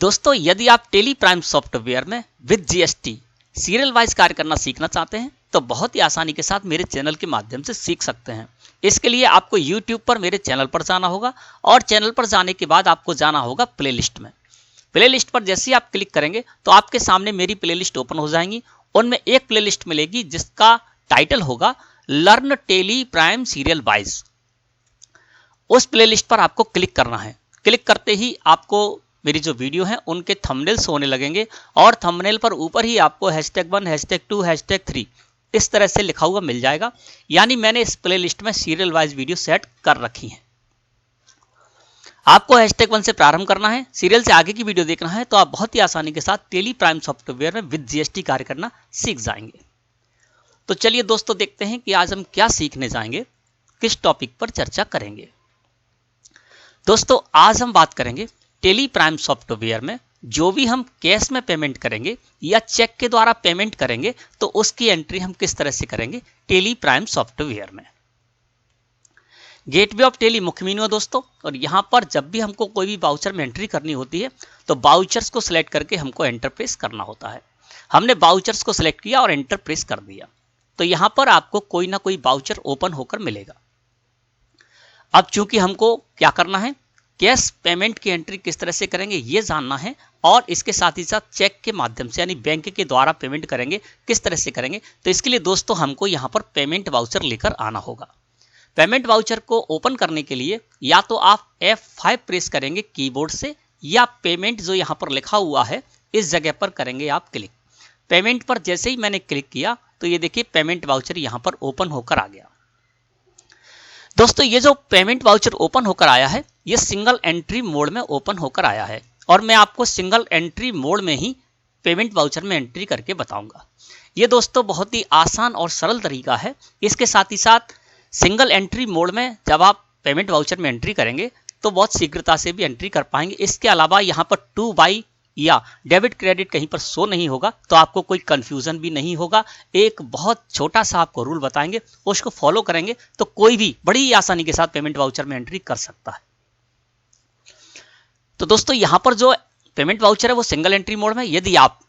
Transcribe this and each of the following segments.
दोस्तों, यदि आप टेली प्राइम सॉफ्टवेयर में विद जीएसटी सीरियल वाइज कार्य करना सीखना चाहते हैं तो बहुत ही आसानी के साथ मेरे चैनल के माध्यम से सीख सकते हैं। इसके लिए आपको YouTube पर मेरे चैनल पर जाना होगा और चैनल पर जाने के बाद आपको जाना होगा प्लेलिस्ट में। प्लेलिस्ट पर जैसे ही आप क्लिक करेंगे तो आपके सामने मेरी प्लेलिस्ट ओपन हो जाएंगी। उनमें एक प्लेलिस्ट मिलेगी जिसका टाइटल होगा learn Tally Prime serial wise. उस प्लेलिस्ट पर आपको क्लिक करना है। क्लिक करते ही आपको मेरी जो वीडियो है उनके थंबनेल्स होने लगेंगे और थंबनेल पर ऊपर ही आपको #1, #2, #3 इस तरह से लिखा हुआ मिल जाएगा। यानी मैंने इस प्लेलिस्ट में सीरियल वाइज वीडियो सेट कर रखी है। आपको #1 से प्रारंभ करना है, सीरियल से आगे की वीडियो देखना है तो आप बहुत ही आसानी के साथ टेली प्राइम सॉफ्टवेयर में विद जीएसटी कार्य करना सीख जाएंगे। तो चलिए दोस्तों, देखते हैं कि आज हम क्या सीखने जाएंगे, किस टॉपिक पर चर्चा करेंगे। दोस्तों, आज हम बात करेंगे टेली प्राइम सॉफ्टवेयर में जो भी हम कैश में पेमेंट करेंगे या चेक के द्वारा पेमेंट करेंगे तो उसकी एंट्री हम किस तरह से करेंगे टेली प्राइम सॉफ्टवेयर में। गेटवे ऑफ टेली मुख्य मेन्यू है दोस्तों, और यहां पर जब भी हमको कोई भी वाउचर में एंट्री करनी होती है तो वाउचर्स को सिलेक्ट करके हमको एंटर प्रेस करना होता है। हमने वाउचर्स को सिलेक्ट किया और एंटर प्रेस कर दिया तो यहां पर आपको कोई ना कोई वाउचर ओपन होकर मिलेगा। अब चूंकि हमको क्या करना है, कैश पेमेंट की एंट्री किस तरह से करेंगे ये जानना है और इसके साथ ही साथ चेक के माध्यम से यानी बैंक के द्वारा पेमेंट करेंगे किस तरह से करेंगे। तो इसके लिए दोस्तों हमको यहाँ पर पेमेंट वाउचर लेकर आना होगा। पेमेंट वाउचर को ओपन करने के लिए या तो आप F5 प्रेस करेंगे कीबोर्ड से या पेमेंट जो यहाँ पर लिखा हुआ है इस जगह पर करेंगे आप क्लिक। पेमेंट पर जैसे ही मैंने क्लिक किया तो ये देखिए पेमेंट वाउचर यहाँ पर ओपन होकर आ गया। दोस्तों, ये जो पेमेंट वाउचर ओपन होकर आया है ये सिंगल एंट्री मोड में ओपन होकर आया है और मैं आपको सिंगल एंट्री मोड में ही पेमेंट वाउचर में एंट्री करके बताऊंगा। ये दोस्तों बहुत ही आसान और सरल तरीका है। इसके साथ ही साथ सिंगल एंट्री मोड में जब आप पेमेंट वाउचर में एंट्री करेंगे तो बहुत शीघ्रता से भी एंट्री कर पाएंगे। इसके अलावा यहाँ पर टू बाई या डेबिट क्रेडिट कहीं पर शो नहीं होगा तो आपको कोई कंफ्यूजन भी नहीं होगा। एक बहुत छोटा सा आपको रूल बताएंगे, उसको फॉलो करेंगे तो कोई भी बड़ी आसानी के साथ पेमेंट वाउचर में एंट्री कर सकता है। तो दोस्तों, यहां पर जो पेमेंट वाउचर है वो सिंगल एंट्री मोड में। यदि आप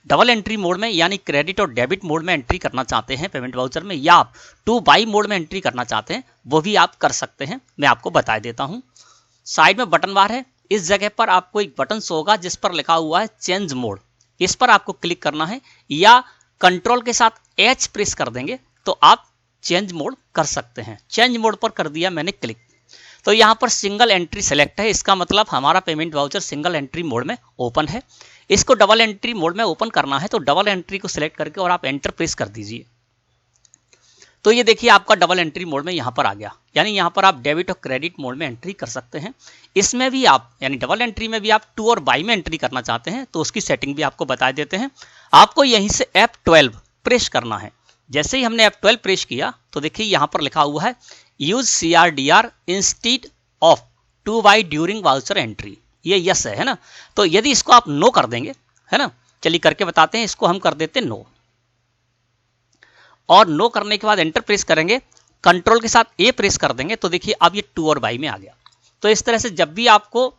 डबल एंट्री मोड में यानी क्रेडिट और डेबिट मोड में एंट्री करना चाहते हैं पेमेंट वाउचर में, या आप टू बाई मोड में एंट्री करना चाहते हैं वो भी आप कर सकते हैं। मैं आपको बता देता हूं। साइड में बटन बार है, इस जगह पर आपको एक बटन शो होगा जिस पर लिखा हुआ है चेंज मोड। इस पर आपको क्लिक करना है या कंट्रोल के साथ H प्रेस कर देंगे तो आप चेंज मोड कर सकते हैं। चेंज मोड पर कर दिया मैंने क्लिक तो यहाँ पर सिंगल एंट्री सेलेक्ट है। इसका मतलब हमारा payment voucher single entry mode में ओपन है। इसको डबल एंट्री मोड में ओपन करना है तो डबल एंट्री को सिलेक्ट करके और आप एंटर प्रेस कर दीजिए तो ये देखिए आपका डबल एंट्री मोड में यहाँ पर आ गया। यानी यहाँ पर आप डेबिट और क्रेडिट मोड में एंट्री कर सकते हैं। इसमें भी आप यानी डबल एंट्री में भी आप टू और बाई में एंट्री करना चाहते हैं तो उसकी सेटिंग भी आपको बता देते हैं। आपको यहीं से F12 प्रेस करना है। जैसे ही हमने F12 प्रेस किया तो देखिए यहाँ पर लिखा हुआ है use CRDR instead of two by during voucher entry. ये यस है ना। तो यदि इसको आप नो कर देंगे, है ना, चलिए करके बताते हैं। इसको हम कर देते हैं नो, और नो करने के बाद एंटर प्रेस करेंगे, कंट्रोल के साथ A प्रेस कर देंगे तो देखिए अब ये टू और बाई में आ गया। तो इस तरह से जब भी आपको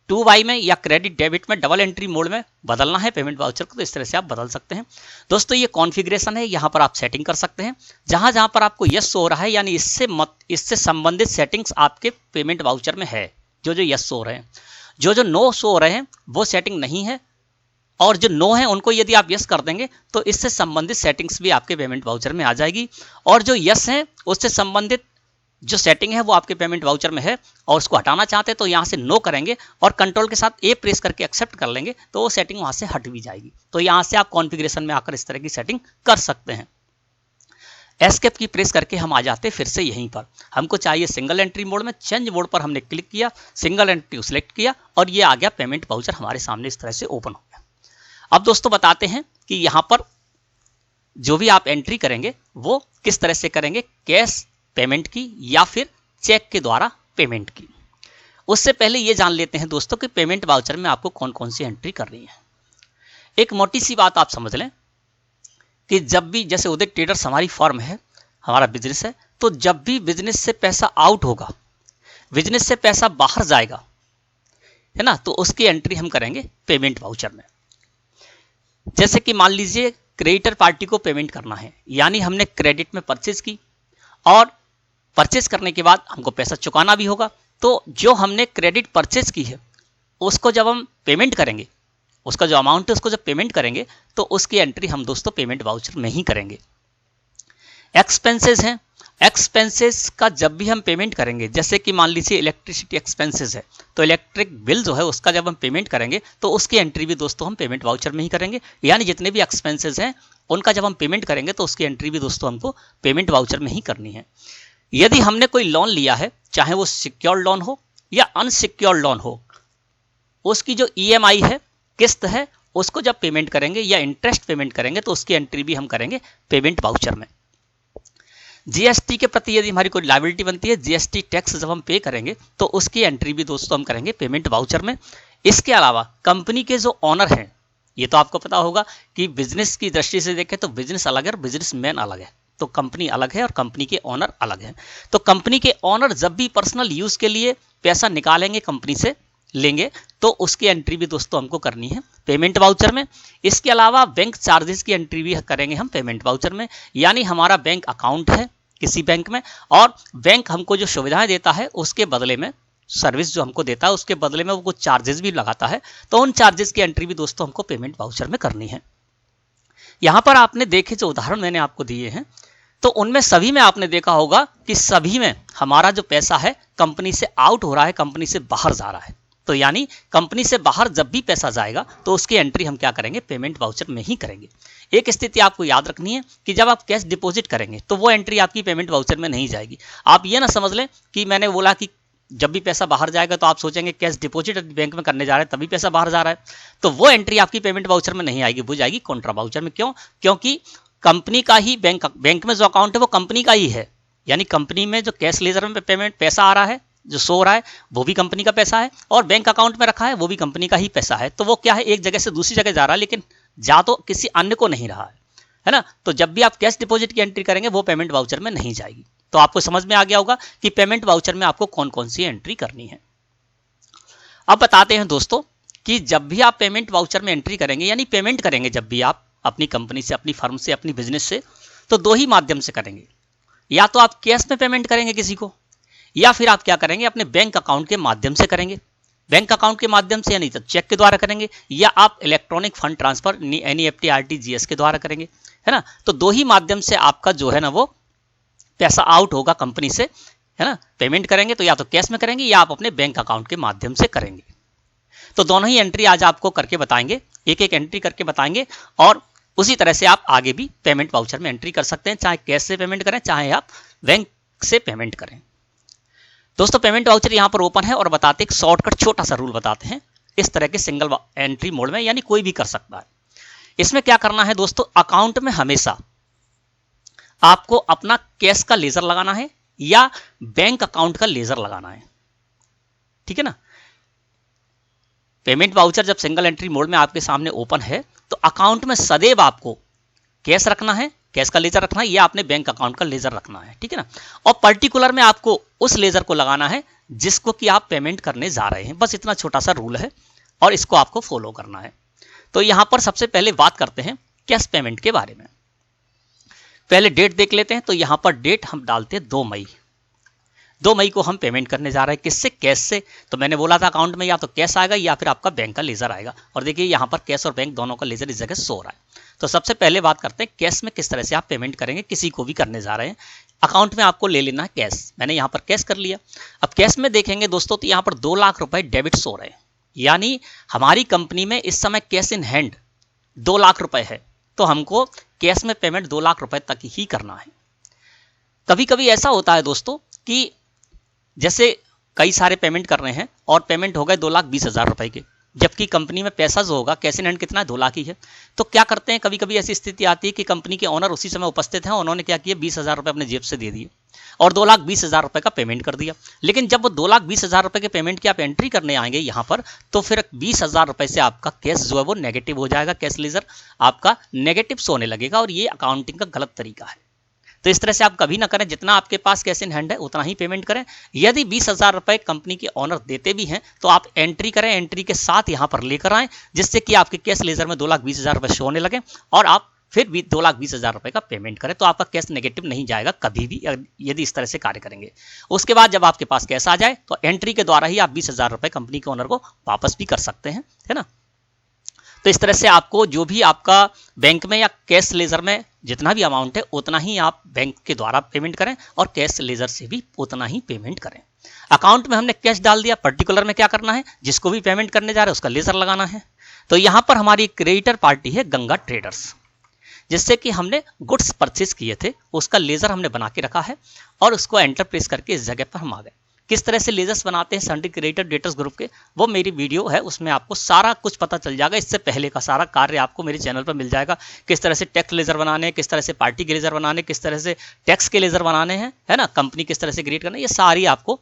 टू बाई में या क्रेडिट डेबिट में डबल एंट्री मोड में बदलना है पेमेंट वाउचर को तो इस तरह से आप बदल सकते हैं। दोस्तों, ये कॉन्फ़िगरेशन है, यहाँ पर आप सेटिंग कर सकते हैं। जहां जहां पर आपको यस हो रहा है यानी इससे संबंधित सेटिंग्स आपके पेमेंट वाउचर में है। जो यस हो रहे हैं, जो नो शो हो रहे हैं वो सेटिंग नहीं है, और जो नो है उनको यदि आप यस कर देंगे तो इससे संबंधित सेटिंग्स भी आपके पेमेंट वाउचर में आ जाएगी। और जो यस है उससे संबंधित जो सेटिंग है वो आपके पेमेंट वाउचर में है और उसको हटाना चाहते हैं तो यहाँ से नो करेंगे और कंट्रोल के साथ A प्रेस करके एक्सेप्ट कर लेंगे तो वो सेटिंग वहाँ से हट भी जाएगी। तो यहाँ से आप कॉन्फ़िगरेशन में आकर इस तरह की सेटिंग कर सकते हैं। एस्केप की प्रेस करके हम आ जाते हैं फिर से यहीं पर। हमको चाहिए सिंगल एंट्री मोड में, चेंज मोड पर हमने क्लिक किया, सिंगल एंट्री को सिलेक्ट किया और ये आ गया पेमेंट वाउचर हमारे सामने इस तरह से ओपन हो गया। अब दोस्तों बताते हैं कि यहाँ पर जो भी आप एंट्री करेंगे वो किस तरह से करेंगे, कैश पेमेंट की या फिर चेक के द्वारा पेमेंट की। उससे पहले ये जान लेते हैं दोस्तों कि पेमेंट वाउचर में आपको कौन कौन सी एंट्री करनी है। एक मोटी सी बात आप समझ लें कि जब भी जैसे उदय ट्रेडर्स हमारी फर्म है, हमारा बिजनेस है, तो जब भी बिजनेस से पैसा आउट होगा, बिजनेस से पैसा बाहर जाएगा, है ना, तो उसकी एंट्री हम करेंगे पेमेंट वाउचर में। जैसे कि मान लीजिए क्रेडिटर पार्टी को पेमेंट करना है, यानी हमने क्रेडिट में परचेज की और परचेज करने के बाद हमको पैसा चुकाना भी होगा, तो जो हमने क्रेडिट परचेज की है उसको जब हम पेमेंट करेंगे, उसका जो अमाउंट है उसको जब पेमेंट करेंगे तो उसकी एंट्री हम दोस्तों पेमेंट वाउचर में ही करेंगे। एक्सपेंसेस हैं, एक्सपेंसेस का जब भी हम पेमेंट करेंगे, जैसे कि मान लीजिए इलेक्ट्रिसिटी एक्सपेंसेस है, तो इलेक्ट्रिक बिल जो है उसका जब हम पेमेंट करेंगे तो उसकी एंट्री भी दोस्तों हम पेमेंट वाउचर में ही करेंगे। यानी जितने भी एक्सपेंसेस हैं उनका जब हम पेमेंट करेंगे तो उसकी एंट्री भी दोस्तों हमको पेमेंट वाउचर में ही करनी है। यदि हमने कोई लोन लिया है, चाहे वो सिक्योर्ड लोन हो या अनसिक्योर्ड लोन हो, उसकी जो EMI है, किस्त है, उसको जब पेमेंट करेंगे या इंटरेस्ट पेमेंट करेंगे तो उसकी एंट्री भी हम करेंगे पेमेंट वाउचर में। GST के प्रति यदि हमारी कोई लायबिलिटी बनती है, GST टैक्स जब हम पे करेंगे तो उसकी एंट्री भी दोस्तों हम करेंगे पेमेंट वाउचर में। इसके अलावा कंपनी के जो ऑनर हैं, ये तो आपको पता होगा कि बिजनेस की दृष्टि से देखें तो बिजनेस अलग है और बिजनेसमैन अलग है, तो कंपनी अलग है और कंपनी के ऑनर अलग है। तो कंपनी के ऑनर जब भी पर्सनल यूज के लिए पैसा निकालेंगे, कंपनी से लेंगे, तो उसकी एंट्री भी दोस्तों हमको करनी है पेमेंट वाउचर में। इसके अलावा बैंक चार्जेस की एंट्री भी करेंगे हम पेमेंट वाउचर में। यानी हमारा बैंक अकाउंट है किसी बैंक में और बैंक हमको जो सुविधाएं देता है उसके बदले में, सर्विस जो हमको देता है उसके बदले में वो कुछ चार्जेस भी लगाता है, तो उन चार्जेस की एंट्री भी दोस्तों हमको पेमेंट वाउचर में करनी है। यहां पर आपने देखे जो उदाहरण मैंने आपको दिए हैं, तो उनमें सभी में आपने देखा होगा कि सभी में हमारा जो पैसा है कंपनी से आउट हो रहा है, कंपनी से बाहर जा रहा है। तो यानी कंपनी से बाहर जब भी पैसा जाएगा तो उसकी एंट्री हम क्या करेंगे, पेमेंट वाउचर में ही करेंगे। एक स्थिति आपको याद रखनी है कि जब आप कैश डिपॉजिट करेंगे तो वो एंट्री आपकी पेमेंट वाउचर में नहीं जाएगी। आप ये ना समझ लें कि मैंने बोला कि जब भी पैसा बाहर जाएगा तो आप सोचेंगे कैश डिपॉजिट बैंक में करने जा रहे हैं तभी पैसा बाहर जा रहा है, तो वो एंट्री आपकी पेमेंट वाउचर में नहीं आएगी, वो जाएगी कॉन्ट्रा वाउचर में। क्यों? क्योंकि कंपनी का ही बैंक में जो अकाउंट है वो कंपनी का ही है। यानी कंपनी में जो कैश लेजर में पेमेंट पैसा आ रहा है, जो सो रहा है, वो भी कंपनी का पैसा है, और बैंक अकाउंट में रखा है वो भी कंपनी का ही पैसा है। तो वो क्या है, एक जगह से दूसरी जगह जा रहा है, लेकिन जा तो किसी अन्य को नहीं रहा है ना। तो जब भी आप कैश डिपॉजिट की एंट्री करेंगे वो पेमेंट वाउचर में नहीं जाएगी। तो आपको समझ में आ गया होगा कि पेमेंट वाउचर में आपको कौन कौन सी एंट्री करनी है। अब बताते हैं दोस्तों कि जब भी आप पेमेंट वाउचर में एंट्री करेंगे, यानी पेमेंट करेंगे जब भी आप अपनी कंपनी से, अपनी फर्म से, अपनी बिजनेस से, तो दो ही माध्यम से करेंगे। या तो आप कैश में पेमेंट करेंगे किसी को, या फिर आप क्या करेंगे, अपने बैंक अकाउंट के माध्यम से करेंगे। बैंक अकाउंट के माध्यम से यानी तो चेक के द्वारा करेंगे, या आप electronic fund transfer NEFT RTGS के द्वारा करेंगे, है ना। तो दो ही माध्यम से आपका जो है ना वो पैसा आउट होगा कंपनी से, है ना। पेमेंट करेंगे तो या तो कैश में करेंगे या आप अपने बैंक अकाउंट के माध्यम से करेंगे। तो दोनों ही एंट्री आज आपको करके बताएंगे, एक एक एंट्री करके बताएंगे, और उसी तरह से आप आगे भी पेमेंट वाउचर में एंट्री कर सकते हैं, चाहे कैश से पेमेंट करें, चाहे आप बैंक से पेमेंट करें। दोस्तों पेमेंट वाउचर यहां पर ओपन है, और बताते एक शॉर्टकट छोटा सा रूल बताते हैं इस तरह के सिंगल एंट्री मोड में, यानी कोई भी कर सकता है। इसमें क्या करना है दोस्तों, अकाउंट में हमेशा आपको अपना कैश का लेजर लगाना है या बैंक अकाउंट का लेजर लगाना है, ठीक है ना। पेमेंट वाउचर जब सिंगल एंट्री मोड में आपके सामने ओपन है तो अकाउंट में सदैव आपको कैश रखना है, कैश का लेजर रखना है, या अपने बैंक अकाउंट का लेजर रखना है, ठीक है ना। और पर्टिकुलर में आपको उस लेजर को लगाना है जिसको कि आप पेमेंट करने जा रहे हैं। बस इतना छोटा सा रूल है और इसको आपको फॉलो करना है। तो यहां पर सबसे पहले बात करते हैं कैश पेमेंट के बारे में। पहले डेट देख लेते हैं। तो यहां पर डेट हम डालते हैं 2 मई। 2 मई को हम पेमेंट करने जा रहे हैं, किससे, कैश से। तो मैंने बोला था अकाउंट में या तो कैश आएगा या फिर आपका बैंक का लेजर आएगा, और देखिए यहां पर कैश और बैंक दोनों का लेजर इस जगह सो रहा है। तो सबसे पहले बात करते हैं कैश में किस तरह से आप पेमेंट करेंगे, किसी को भी करने जा रहे हैं। अकाउंट में आपको ले लेना है कैश, मैंने यहां पर कैश कर लिया। अब कैश में देखेंगे दोस्तों तो यहां पर 2 लाख रुपए डेबिट सो रहे हैं, यानी हमारी कंपनी में इस समय कैश इन हैंड 2 लाख रुपए है, तो हमको कैश में पेमेंट 2 लाख रुपए तक ही करना है। कभी कभी ऐसा होता है दोस्तों कि जैसे कई सारे पेमेंट कर रहे हैं और पेमेंट हो गए 2,20,000 रुपए के, जबकि कंपनी में पैसा जो होगा कैश इन हैंड कितना है, 2 लाख ही है। तो क्या करते हैं, कभी कभी ऐसी स्थिति आती है कि कंपनी के ओनर उसी समय उपस्थित हैं, उन्होंने क्या किया, 20,000 रुपए अपने जेब से दे दिए और 2,20,000 रुपए का पेमेंट कर दिया। लेकिन जब वो 2,20,000 रुपए के पेमेंट की आप एंट्री करने आएंगे यहाँ पर, तो फिर 20,000 रुपए से आपका कैश जो है वो नेगेटिव हो जाएगा, कैश लेजर आपका नेगेटिव सोने लगेगा, और ये अकाउंटिंग का गलत तरीका है। तो इस तरह से आप कभी ना करें, जितना आपके पास कैश इन हैंड है उतना ही पेमेंट करें। यदि 20,000 रुपए कंपनी के ऑनर देते भी हैं तो आप एंट्री करें, एंट्री के साथ यहाँ पर लेकर आएं, जिससे कि आपके कैश लेजर में 2,20,000 रुपए शो होने लगे और आप फिर भी 2,20,000 रुपए का पेमेंट करें, तो आपका कैश नेगेटिव नहीं जाएगा कभी भी, यदि इस तरह से कार्य करेंगे। उसके बाद जब आपके पास कैश आ जाए तो एंट्री के द्वारा ही आप 20,000 रुपए कंपनी के ओनर को वापस भी कर सकते हैं, है ना। तो इस तरह से आपको जो भी आपका बैंक में या कैश लेजर में जितना भी अमाउंट है उतना ही आप बैंक के द्वारा पेमेंट करें और कैश लेजर से भी उतना ही पेमेंट करें। अकाउंट में हमने कैश डाल दिया, पर्टिकुलर में क्या करना है, जिसको भी पेमेंट करने जा रहे हैं उसका लेजर लगाना है। तो यहां पर हमारी क्रेडिटर पार्टी है गंगा ट्रेडर्स, जिससे कि हमने गुड्स परचेज किए थे, उसका लेजर हमने बना के रखा है और उसको एंटर प्रेस करके इस जगह पर हम आ गए। किस तरह से लेजर्स बनाते हैं सन्ड्री क्रेडिटर डेटर्स ग्रुप के, वो मेरी वीडियो है, उसमें आपको सारा कुछ पता चल जाएगा। इससे पहले का सारा कार्य आपको मेरे चैनल पर मिल जाएगा। किस तरह से टैक्स लेजर बनाने, किस तरह से पार्टी के लेजर बनाने, किस तरह से टैक्स के लेजर बनाने हैं, है ना, कंपनी किस तरह से क्रिएट करना है, ये सारी आपको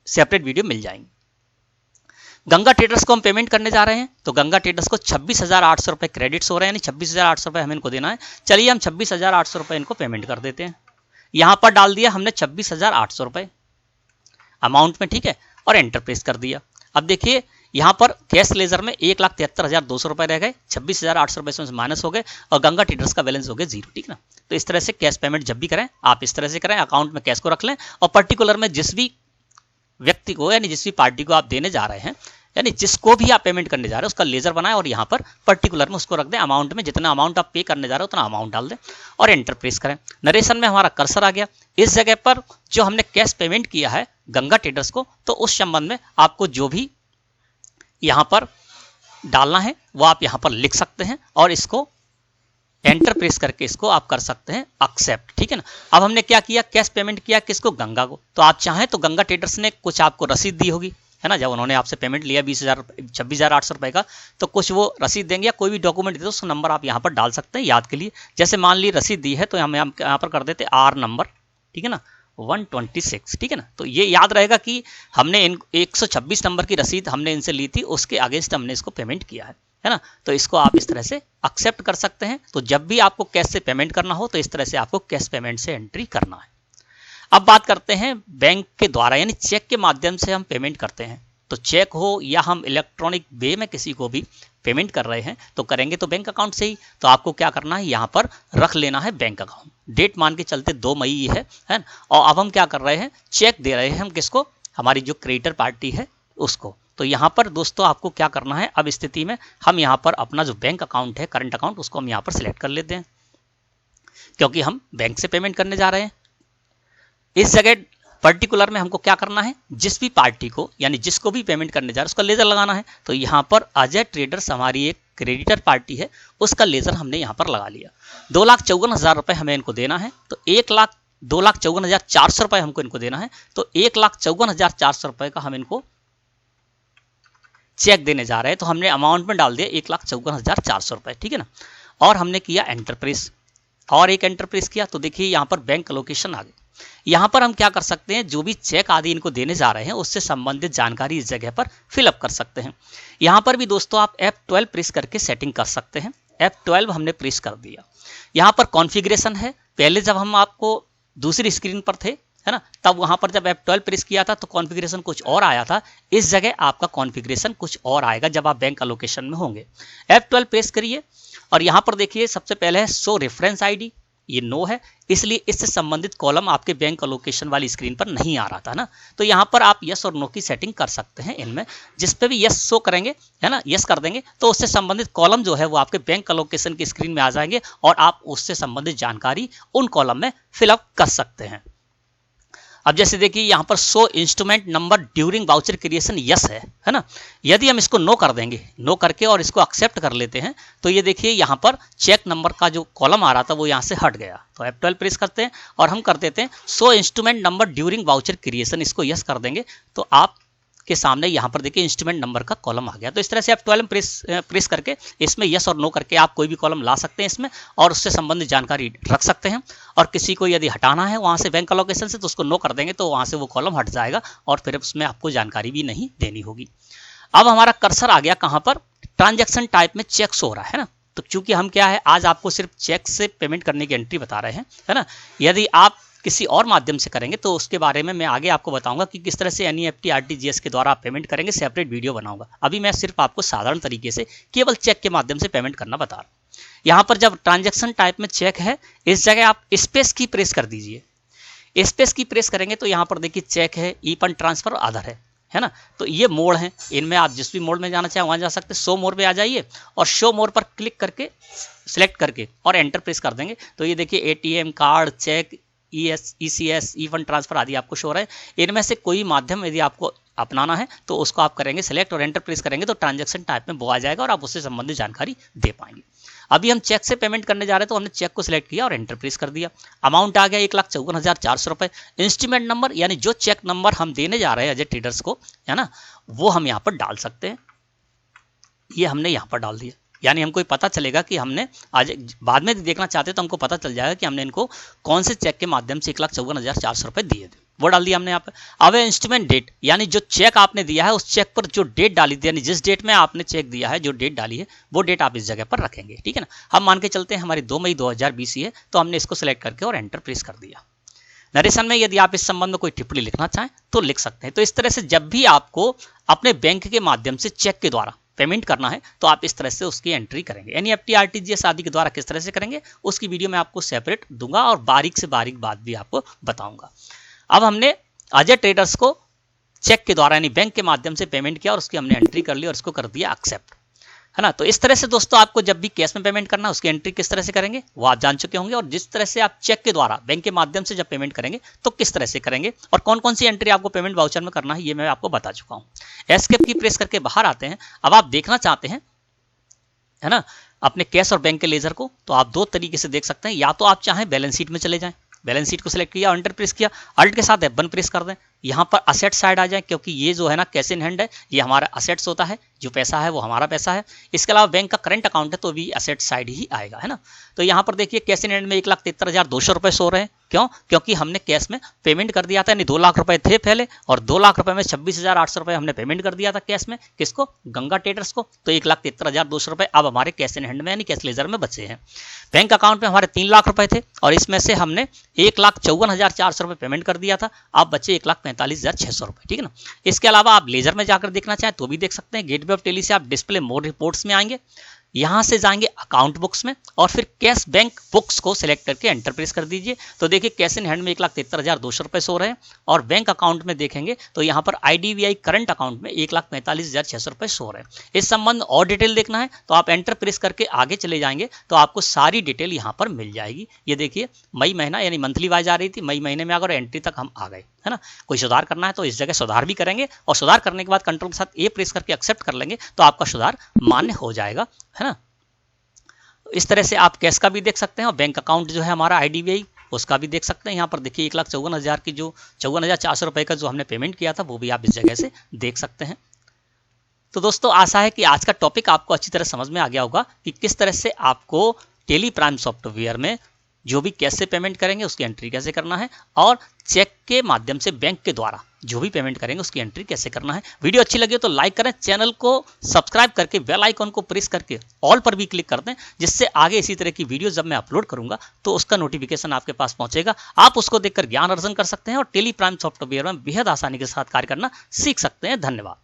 सेपरेट वीडियो मिल जाएंगी। गंगा ट्रेडर्स को हम पेमेंट करने जा रहे हैं, तो गंगा ट्रेडर्स को 26,800 रुपए क्रेडिट्स हो रहे हैं, यानी 26,800 रुपए हमें इनको देना है। चलिए हम 26,800 रुपए इनको पेमेंट कर देते हैं। यहां पर डाल दिया हमने 26,800 रुपए अमाउंट में, ठीक है, और एंटर प्रेस कर दिया। अब देखिए यहां पर कैश लेजर में 1,73,200 रुपए रह गए, 26,800 रुपए से माइनस हो गए और गंगा ट्रेडर्स का बैलेंस हो गया 0, ठीक ना। तो इस तरह से कैश पेमेंट जब भी करें आप इस तरह से करें, अकाउंट में कैश को रख लें और पर्टिकुलर में जिस भी व्यक्ति को यानी जिस भी पार्टी को आप देने जा रहे हैं, यानी जिसको भी आप पेमेंट करने जा रहे हैं उसका लेजर बनाएं और यहाँ पर पर्टिकुलर में उसको रख दें। अमाउंट में जितना अमाउंट आप पे करने जा रहे हो उतना अमाउंट डाल दें और एंटर प्रेस करें। नरेशन में हमारा कर्सर आ गया। इस जगह पर जो हमने कैश पेमेंट किया है गंगा ट्रेडर्स को, तो उस संबंध में आपको जो भी यहाँ पर डालना है वो आप यहाँ पर लिख सकते हैं और इसको एंटर प्रेस करके इसको आप कर सकते हैं एक्सेप्ट, ठीक है ना। अब हमने क्या किया, कैश पेमेंट किया किसको, गंगा को। तो आप चाहें तो गंगा ट्रेडर्स ने कुछ आपको रसीद दी होगी, है ना, जब उन्होंने आपसे पेमेंट लिया 26,800 रुपए का, तो कुछ वो रसीद देंगे या कोई भी डॉक्यूमेंट दे दो, उसका नंबर आप यहाँ पर डाल सकते हैं याद के लिए। जैसे मान ली रसीद दी है तो हम यहाँ पर कर देते आर नंबर, ठीक है ना, 126, ठीक है ना। तो ये याद रहेगा कि हमने 126 नंबर की रसीद हमने इनसे ली थी, उसके अगेंस्ट हमने इसको पेमेंट किया है ना। तो इसको आप इस तरह से एक्सेप्ट कर सकते हैं। तो जब भी आपको कैश से पेमेंट करना हो तो इस तरह से आपको कैश पेमेंट से एंट्री करना है। अब बात करते हैं बैंक के द्वारा यानी चेक के माध्यम से हम पेमेंट करते हैं। तो चेक हो या हम इलेक्ट्रॉनिक वे में किसी को भी पेमेंट कर रहे हैं तो करेंगे तो बैंक अकाउंट से ही। तो आपको क्या करना है, यहाँ पर रख लेना है बैंक अकाउंट। डेट मान के चलते 2 मई है ना। और अब हम क्या कर रहे हैं, चेक दे रहे हैं हम किसको, हमारी जो क्रेडिटर पार्टी है उसको। तो यहाँ पर दोस्तों आपको क्या करना है, अब स्थिति में हम यहाँ पर अपना जो बैंक अकाउंट है करंट अकाउंट उसको हम यहाँ पर सिलेक्ट कर लेते हैं, क्योंकि हम बैंक से पेमेंट करने जा रहे हैं। इस जगह पर्टिकुलर में हमको क्या करना है, जिस भी पार्टी को यानी जिसको भी पेमेंट करने जा रहे हैं उसका लेजर लगाना है। तो यहाँ पर अजय ट्रेडर्स हमारी एक क्रेडिटर पार्टी है, उसका लेजर हमने यहाँ पर लगा लिया। 2,54,000 रुपए हमें इनको देना है, तो 2,54,400 रुपए हमको इनको देना है। तो 1,54,400 रुपए का हम इनको चेक देने जा रहे हैं। तो हमने अमाउंट में डाल दिया 1,54,400 रुपए, ठीक है ना। और हमने किया एंटर प्रेस और एक एंटर प्रेस किया, तो देखिए यहाँ पर बैंक लोकेशन आ गई। यहाँ पर हम क्या कर सकते हैं, जो भी चेक आदि इनको देने जा रहे हैं उससे संबंधित जानकारी इस जगह पर फिलअप कर सकते हैं। यहाँ पर भी दोस्तों आप F12 प्रेस करके सेटिंग कर सकते हैं। F12 हमने प्रेस कर दिया। यहाँ पर कॉन्फ़िगरेशन है। पहले जब हम आपको दूसरी स्क्रीन पर थे, है ना, तब वहाँ पर जब F12 प्रेस किया था तो कॉन्फ़िगरेशन कुछ और आया था। इस जगह आपका कॉन्फ़िगरेशन कुछ और आएगा जब आप बैंक एलोकेशन में होंगे। F12 प्रेस करिए और यहाँ पर देखिए सबसे पहले है शो रेफरेंस आईडी, ये नो है, इसलिए इससे संबंधित कॉलम आपके बैंक एलोकेशन वाली स्क्रीन पर नहीं आ रहा था ना। तो यहाँ पर आप यस और नो की सेटिंग कर सकते हैं इनमें। जिस पे भी यस शो करेंगे, है ना, यस कर देंगे तो उससे संबंधित कॉलम जो है वो आपके बैंक एलोकेशन की स्क्रीन में आ जाएंगे और आप उससे संबंधित जानकारी उन कॉलम में फिलअप कर सकते हैं। अब जैसे देखिए यहाँ पर show instrument number during voucher creation yes है ना। यदि हम इसको नो कर देंगे, नो करके और इसको एक्सेप्ट कर लेते हैं, तो ये देखिए यहाँ पर चेक नंबर का जो कॉलम आ रहा था वो यहाँ से हट गया। तो F12 प्रेस करते हैं और हम कर देते हैं show instrument number during voucher creation, इसको यस कर देंगे तो आप के सामने यहाँ पर देखिए इंस्ट्रूमेंट नंबर का कॉलम आ गया। तो इस तरह से F12 प्रेस करके इसमें यस और नो करके आप कोई भी कॉलम ला सकते हैं इसमें और उससे संबंधित जानकारी रख सकते हैं। और किसी को यदि हटाना है वहाँ से बैंक एलोकेशन से तो उसको नो कर देंगे तो वहाँ से वो कॉलम हट जाएगा और फिर उसमें आपको जानकारी भी नहीं देनी होगी। अब हमारा कर्सर आ गया कहाँ पर, ट्रांजैक्शन टाइप में चेक शो हो रहा है ना। तो चूंकि हम क्या है आज आपको सिर्फ चेक से पेमेंट करने की एंट्री बता रहे हैं, है ना। यदि आप किसी और माध्यम से करेंगे तो उसके बारे में मैं आगे आपको बताऊंगा कि किस तरह से एनईएफटी आरटीजीएस के द्वारा आप पेमेंट करेंगे, सेपरेट वीडियो बनाऊंगा। अभी मैं सिर्फ आपको साधारण तरीके से केवल चेक के माध्यम से पेमेंट करना बता रहा हूँ। यहाँ पर जब ट्रांजेक्शन टाइप में चेक है, इस जगह आप स्पेस की प्रेस कर दीजिए। स्पेस की प्रेस करेंगे तो यहाँ पर देखिए चेक है, ई फंड ट्रांसफर और आधार है ना। तो ये मोड है, इनमें आप जिस भी मोड में जाना चाहें वहां जा सकते हैं। शो मोड पे आ जाइए और शो मोड पर क्लिक करके सिलेक्ट करके और एंटर प्रेस कर देंगे तो ये देखिए एटीएम कार्ड, चेक, ECS, ई फंड ट्रांसफर आदि आपको शो रहा है। इनमें से कोई माध्यम यदि आपको अपनाना है तो उसको आप करेंगे सिलेक्ट और एंटर प्रेस करेंगे तो ट्रांजैक्शन टाइप में वो आ जाएगा और आप उससे संबंधित जानकारी दे पाएंगे। अभी हम चेक से पेमेंट करने जा रहे हैं तो हमने चेक को सिलेक्ट किया और एंटर प्रेस कर दिया। अमाउंट आ गया 1,54,400 रुपए। इंस्ट्रूमेंट नंबर यानी जो चेक नंबर हम देने जा रहे हैं अजय ट्रेडर्स को, है ना, वो हम यहाँ पर डाल सकते हैं। ये हमने यहाँ पर डाल दिया, यानी हमको पता चलेगा कि हमने आज बाद में देखना चाहते तो हमको पता चल जाएगा कि हमने इनको कौन से चेक के माध्यम से 1,54,400 रुपए दिए थे, वो डाल दिया हमने यहाँ पे। अब इंस्ट्रूमेंट डेट यानी जो चेक आपने दिया है उस चेक पर जो डेट डाली थी, यानी जिस डेट में आपने चेक दिया है जो डेट डाली है वो डेट आप इस जगह पर रखेंगे, ठीक है ना। हम मान के चलते हैं हमारी 2 मई 2020 है तो हमने इसको सिलेक्ट करके और एंटर प्रेस कर दिया। नरेशन में यदि आप इस संबंध में कोई टिप्पणी लिखना चाहें तो लिख सकते हैं। तो इस तरह से जब भी आपको अपने बैंक के माध्यम से चेक के द्वारा पेमेंट करना है तो आप इस तरह से उसकी एंट्री करेंगे। एनईएफटी आरटीजीएस आदि के द्वारा किस तरह से करेंगे उसकी वीडियो मैं आपको सेपरेट दूंगा और बारीक से बारीक बात भी आपको बताऊंगा। अब हमने अजय ट्रेडर्स को चेक के द्वारा यानी बैंक के माध्यम से पेमेंट किया और उसकी हमने एंट्री कर ली और इसको कर दिया एक्सेप्ट, है ना। तो इस तरह से दोस्तों आपको जब भी कैश में पेमेंट करना है उसकी एंट्री किस तरह से करेंगे वो आप जान चुके होंगे, और जिस तरह से आप चेक के द्वारा बैंक के माध्यम से जब पेमेंट करेंगे तो किस तरह से करेंगे और कौन कौन सी एंट्री आपको पेमेंट वाउचर में करना है ये मैं आपको बता चुका हूँ। एस्केप की प्रेस करके बाहर आते हैं। अब आप देखना चाहते हैं, है ना, अपने कैश और बैंक के लेजर को, तो आप 2 तरीके से देख सकते हैं। या तो आप चाहें बैलेंस शीट में चले जाएं, बैलेंस शीट को सिलेक्ट किया और एंटर प्रेस किया, अल्ट के साथ F1 प्रेस कर दें, यहाँ पर असेट साइड आ जाए क्योंकि ये जो है ना कैश इन हैंड है, ये हमारा असेट्स होता है, जो पैसा है वो हमारा पैसा है। इसके अलावा बैंक का करंट अकाउंट है तो भी असेट साइड ही आएगा, है ना। तो यहाँ पर देखिए कैश इन हैंड में 1,73,200 रुपए सो रहे हैं। क्यों? क्योंकि हमने कैश में पेमेंट कर दिया था, यानी 2 लाख रुपए थे पहले और 2 लाख रुपए में 26,800 रुपए हमने पेमेंट कर दिया था कैश में। किसको? गंगा ट्रेडर्स को। तो 1,73,200 रुपए अब हमारे कैश इन हैंड में यानी कैश लेजर में बचे हैं। बैंक अकाउंट में हमारे 3 लाख रुपए थे और इसमें से हमने 1,54,400 रुपए पेमेंट कर दिया था, अब बचे 1,45,600 रुपए, ठीक है ना। इसके अलावा आप लेजर में जाकर देखना चाहें तो भी देख सकते हैं। गेटवे ऑफ टेली से आप डिस्प्ले मोड रिपोर्ट्स में आएंगे, यहां से जाएंगे अकाउंट बुक्स में और फिर कैश बैंक बुक्स को सिलेक्ट करके एंटर प्रेस कर दीजिए। तो देखिए कैश इन हैंड में 1,73,200 रुपए सो रहे हैं और बैंक अकाउंट में देखेंगे तो यहां पर IDBI करंट अकाउंट में 1,45,600 रुपए सो रहे हैं। इस संबंध और डिटेल देखना है तो आप एंटर प्रेस करके आगे चले जाएंगे तो आपको सारी डिटेल यहां पर मिल जाएगी। ये देखिए मई महीना यानी मंथली वाइज आ रही थी, मई महीने में अगर एंट्री तक हम आ गए, है ना। कोई सुधार करना है तो इस जगह सुधार भी करेंगे और सुधार करने के बाद कंट्रोल के साथ A प्रेस करके एक्सेप्ट कर लेंगे तो आपका सुधार मान्य हो जाएगा, है ना। इस तरह से आप कैश का भी देख सकते हैं और बैंक अकाउंट जो है हमारा IDBI उसका भी देख सकते हैं। यहाँ पर देखिए 1,54,000 की जो 54,400 रुपए का जो हमने पेमेंट किया था वो भी आप इस जगह से देख सकते हैं। तो दोस्तों आशा है कि आज का टॉपिक आपको अच्छी तरह समझ में आ गया होगा कि किस तरह से आपको टेली प्राइम सॉफ्टवेयर में जो भी कैश से पेमेंट करेंगे उसकी एंट्री कैसे करना है और चेक के माध्यम से बैंक के द्वारा जो भी पेमेंट करेंगे उसकी एंट्री कैसे करना है। वीडियो अच्छी लगी तो लाइक करें, चैनल को सब्सक्राइब करके बेल आइकन को प्रेस करके ऑल पर भी क्लिक कर दें, जिससे आगे इसी तरह की वीडियो जब मैं अपलोड करूंगा तो उसका नोटिफिकेशन आपके पास पहुंचेगा। आप उसको देखकर ज्ञान अर्जन कर सकते हैं और टेली प्राइम सॉफ्टवेयर में बेहद आसानी के साथ कार्य करना सीख सकते हैं। धन्यवाद।